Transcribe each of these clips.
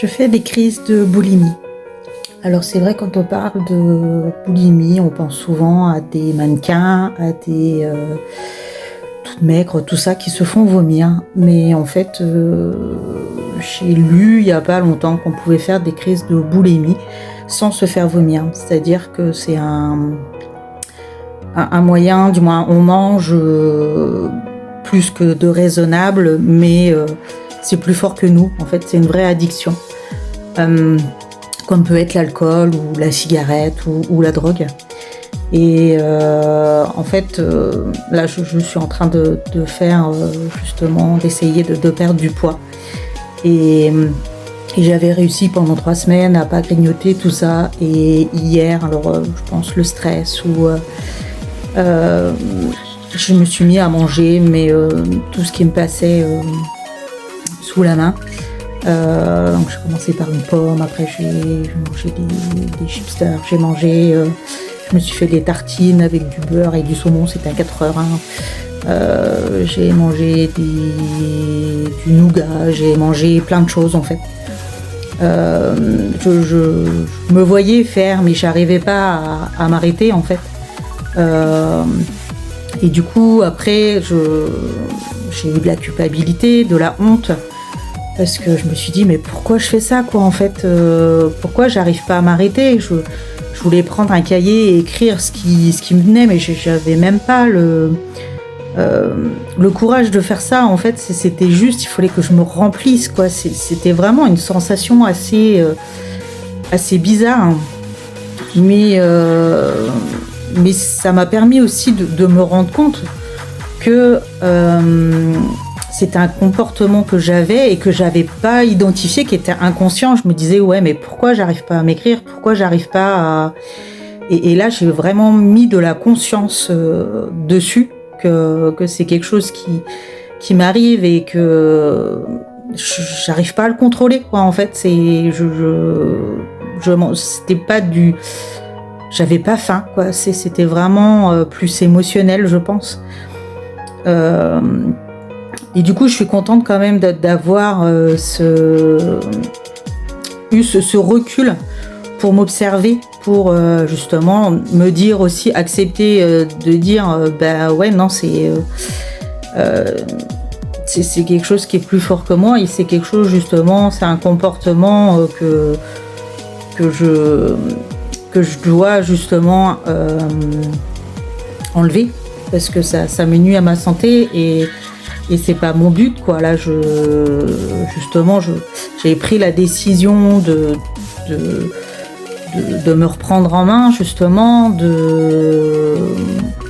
Je fais des crises de boulimie. Alors c'est vrai, quand on parle de boulimie, on pense souvent à des mannequins, à des toutes maigres, tout ça, qui se font vomir. Mais en fait, j'ai lu il n'y a pas longtemps qu'on pouvait faire des crises de boulimie sans se faire vomir. C'est-à-dire que c'est un moyen, du moins on mange plus que de raisonnable, mais c'est plus fort que nous. En fait, c'est une vraie addiction. Comme peut être l'alcool ou la cigarette ou la drogue. Et en fait, là, je suis en train de faire justement, d'essayer de perdre du poids. Et j'avais réussi pendant 3 semaines à pas grignoter tout ça. Et hier, alors je pense le stress ou je me suis mis à manger, mais tout ce qui me passait sous la main. Donc j'ai commencé par une pomme, après j'ai mangé des chipsters, j'ai mangé, je me suis fait des tartines avec du beurre et du saumon, c'était un 4 heures. J'ai mangé du nougat, j'ai mangé plein de choses en fait. Je me voyais faire, mais j'arrivais pas à m'arrêter en fait. Et du coup après j'ai eu de la culpabilité, de la honte. Parce que je me suis dit, mais pourquoi je fais ça, quoi, en fait, pourquoi j'arrive pas à m'arrêter? Je voulais prendre un cahier et écrire ce qui me venait, mais j'avais même pas le courage de faire ça. En fait, c'était juste, il fallait que je me remplisse, quoi. C'était vraiment une sensation assez bizarre. Hein. Mais ça m'a permis aussi de me rendre compte que c'était un comportement que j'avais et que j'avais pas identifié, qui était inconscient. Je me disais, ouais, mais pourquoi j'arrive pas à m'écrire? Pourquoi j'arrive pas à... Et là, j'ai vraiment mis de la conscience dessus, que c'est quelque chose qui m'arrive et que j'arrive pas à le contrôler, quoi. En fait, c'était pas du... J'avais pas faim, quoi. C'était vraiment plus émotionnel, je pense. Et du coup, je suis contente quand même d'avoir eu ce recul pour m'observer, pour justement me dire aussi, accepter de dire, bah ouais, non, c'est quelque chose qui est plus fort que moi, et c'est quelque chose, justement, c'est un comportement que je dois justement enlever, parce que ça me nuit à ma santé et c'est pas mon but, quoi. Là, j'ai pris la décision de me reprendre en main, justement, de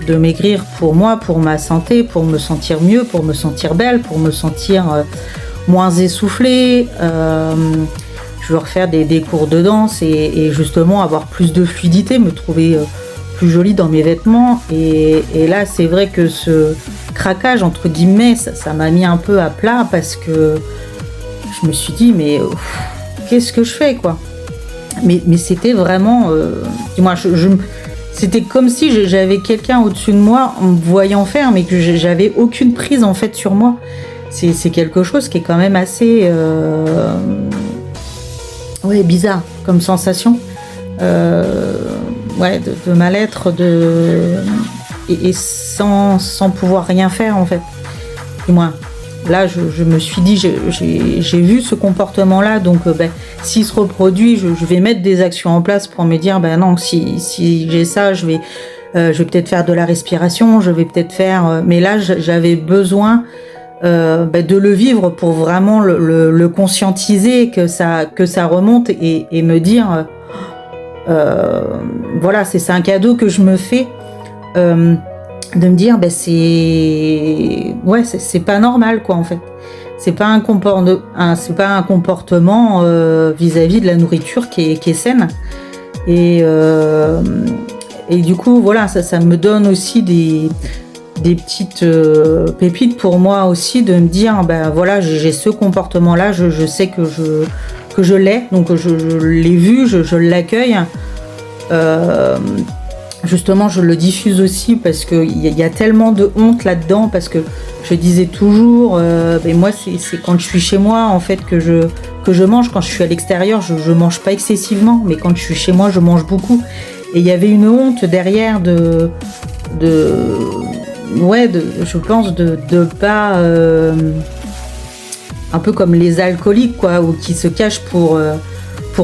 maigrir pour moi, pour ma santé, pour me sentir mieux, pour me sentir belle, pour me sentir moins essoufflée. Je veux refaire des cours de danse et justement avoir plus de fluidité, me trouver plus jolie dans mes vêtements. Et là, c'est vrai que ce craquage, entre guillemets, ça m'a mis un peu à plat, parce que je me suis dit, mais qu'est-ce que je fais, quoi. Mais c'était vraiment... dis-moi, c'était comme si j'avais quelqu'un au-dessus de moi en me voyant faire, mais que j'avais aucune prise, en fait, sur moi. C'est quelque chose qui est quand même assez... bizarre comme sensation. De mal-être, et sans pouvoir rien faire, en fait. Et moi, là, je me suis dit, j'ai vu ce comportement-là, donc s'il se reproduit, je vais mettre des actions en place pour me dire, non, si j'ai ça, je vais peut-être faire de la respiration, je vais peut-être faire... mais là, j'avais besoin de le vivre pour vraiment le conscientiser, que ça remonte, et me dire... voilà, c'est un cadeau que je me fais, de me dire, c'est pas normal, quoi, en fait. C'est pas un comportement vis-à-vis de la nourriture qui est saine. Et du coup, voilà, ça me donne aussi des petites pépites pour moi aussi, de me dire, voilà, j'ai ce comportement-là, je sais que je l'ai, donc je l'ai vu, je l'accueille. justement, je le diffuse aussi parce qu'il y a tellement de honte là-dedans, parce que je disais toujours, mais moi, c'est quand je suis chez moi, en fait, que je mange. Quand je suis à l'extérieur, je mange pas excessivement, mais quand je suis chez moi, je mange beaucoup. Et il y avait une honte derrière je pense, de pas... un peu comme les alcooliques, quoi, ou qui se cachent pour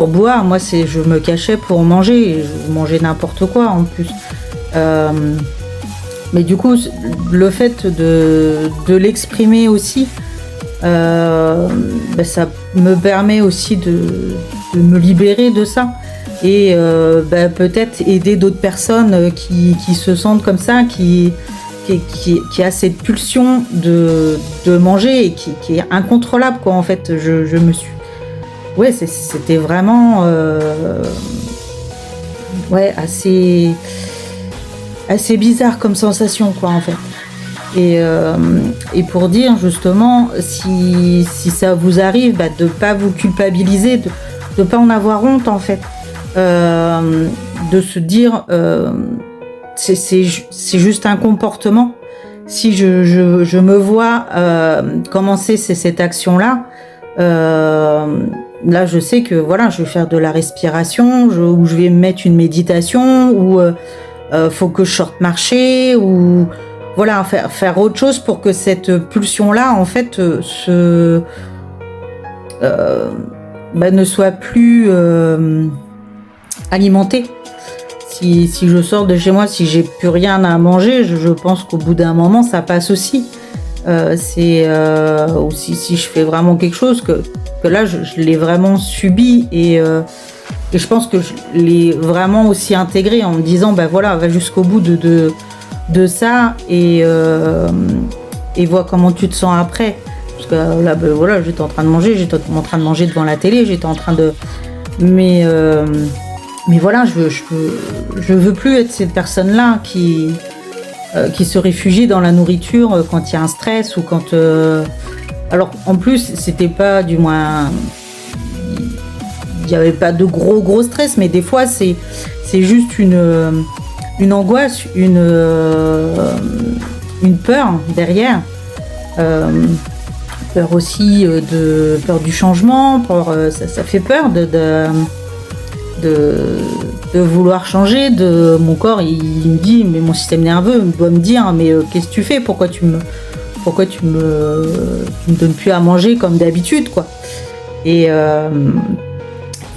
boire. Moi, je me cachais pour manger, et je mangeais n'importe quoi en plus. Mais du coup, le fait de l'exprimer aussi, ça me permet aussi de me libérer de ça. Et peut-être aider d'autres personnes qui se sentent comme ça, qui a cette pulsion de manger et qui est incontrôlable, quoi. En fait, je me suis... Ouais, c'était vraiment assez bizarre comme sensation, quoi, en fait. Et pour dire justement, si ça vous arrive, de pas vous culpabiliser, de pas en avoir honte, en fait, de se dire c'est juste un comportement. Si je me vois commencer cette action-là, là je sais que voilà, je vais faire de la respiration, ou je vais me mettre une méditation, ou faut que je sorte marcher, ou voilà, faire autre chose pour que cette pulsion-là, en fait, ne soit plus alimentée. Si je sors de chez moi, si j'ai plus rien à manger, je pense qu'au bout d'un moment, ça passe aussi. Ou si je fais vraiment quelque chose, que là, je l'ai vraiment subi, et je pense que je l'ai vraiment aussi intégré en me disant, voilà, va jusqu'au bout de ça, et vois comment tu te sens après. Parce que là, voilà, j'étais en train de manger, devant la télé, j'étais en train de... Mais voilà, je veux plus être cette personne-là qui se réfugie dans la nourriture quand il y a un stress, ou quand... Alors, en plus, c'était pas, du moins... Il n'y avait pas de gros stress, mais des fois, c'est juste une angoisse, une peur derrière. Peur aussi, peur du changement, ça fait peur de vouloir changer. Mon corps, il me dit, mais mon système nerveux doit me dire, mais qu'est-ce que tu fais, pourquoi tu me donnes plus à manger comme d'habitude, quoi. Et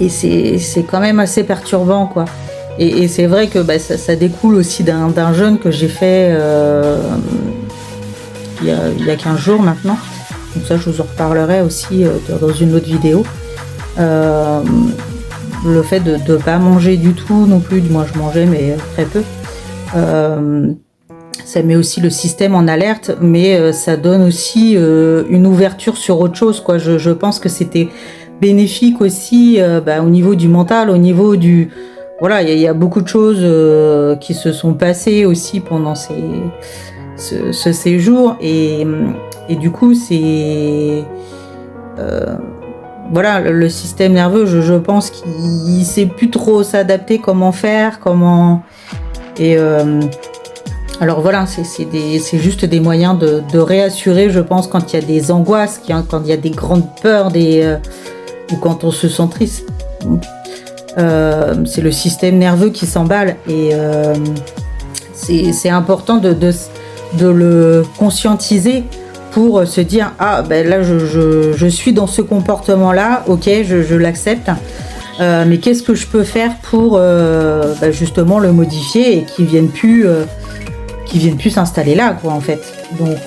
c'est quand même assez perturbant, quoi. Et c'est vrai que ça découle aussi d'un jeûne que j'ai fait il y a 15 jours maintenant. Donc ça, je vous en reparlerai aussi dans une autre vidéo. Le fait de ne pas manger du tout non plus, du moins je mangeais, mais très peu. Ça met aussi le système en alerte, mais ça donne aussi une ouverture sur autre chose, quoi. Je pense que c'était bénéfique aussi au niveau du mental, au niveau du... Voilà, il y a beaucoup de choses qui se sont passées aussi pendant ce séjour, et du coup, c'est... voilà, le système nerveux, je pense qu'il sait plus trop s'adapter, comment faire, et alors voilà, c'est juste des moyens de réassurer, je pense, quand il y a des angoisses, quand il y a des grandes peurs, ou quand on se sent triste. C'est le système nerveux qui s'emballe, et c'est important de le conscientiser, pour se dire, là je suis dans ce comportement là, ok, je l'accepte, mais qu'est-ce que je peux faire pour justement le modifier, et qu'il vienne plus s'installer là, quoi, en fait. Donc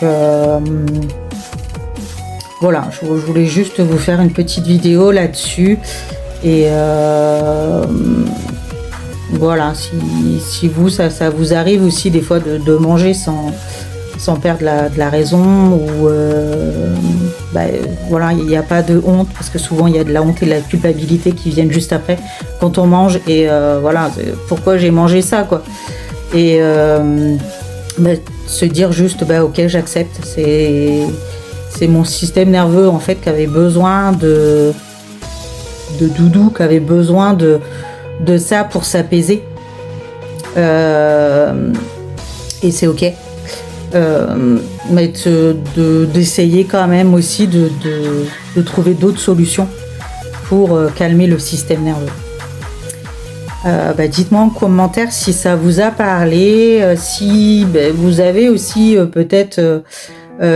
voilà, je voulais juste vous faire une petite vidéo là-dessus, et voilà, si vous ça vous arrive aussi des fois de manger sans perdre de la raison, ou voilà, il n'y a pas de honte, parce que souvent il y a de la honte et de la culpabilité qui viennent juste après quand on mange, et voilà, pourquoi j'ai mangé ça, quoi. Et se dire juste, ok, j'accepte, c'est mon système nerveux, en fait, qui avait besoin de doudou, qui avait besoin de ça pour s'apaiser. Et c'est ok. Mais d'essayer quand même aussi de trouver d'autres solutions pour calmer le système nerveux. Dites-moi en commentaire si ça vous a parlé, si vous avez aussi peut-être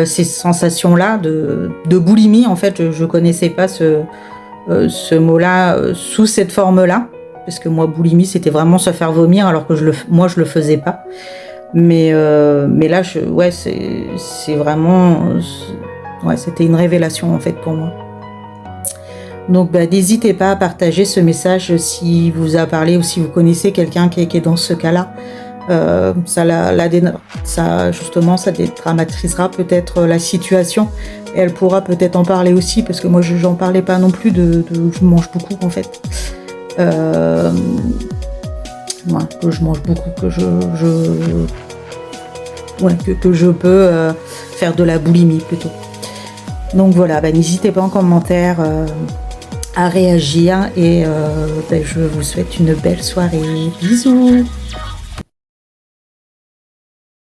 ces sensations-là de boulimie. En fait, je connaissais pas ce mot-là sous cette forme-là, parce que moi, boulimie, c'était vraiment se faire vomir, alors que moi, je le faisais pas. Mais là, c'est vraiment... c'était une révélation, en fait, pour moi. Donc, n'hésitez pas à partager ce message si vous a parlé ou si vous connaissez quelqu'un qui est dans ce cas-là. Ça justement, ça dédramatisera peut-être la situation. Et elle pourra peut-être en parler aussi, parce que moi, j'en parlais pas non plus je mange beaucoup, en fait. Que je mange beaucoup, que je peux faire de la boulimie plutôt. Donc voilà, n'hésitez pas en commentaire à réagir et je vous souhaite une belle soirée. Bisous.